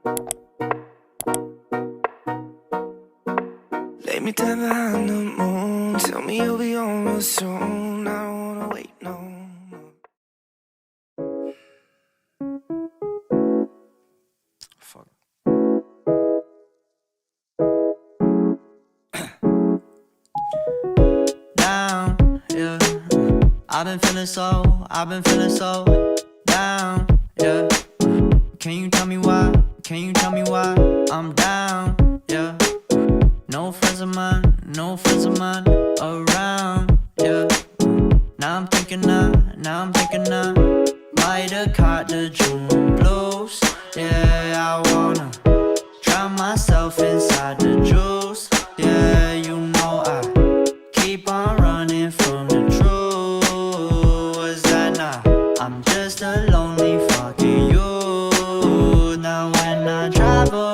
Lay me down behind the moon. Tell me you'll be on real soon. I don't wanna wait no more. Fuck. Down, yeah. I've been feeling so down, yeah. Can you tell me why? Can you tell me why I'm down, yeah? No friends of mine around, yeah. Now I'm thinking I might have caught the June blues. Yeah, I wanna drown myself inside the juice. Yeah, you know I keep on running from the truth. Was that not? I'm just a lonely fucking you. Now when I drive around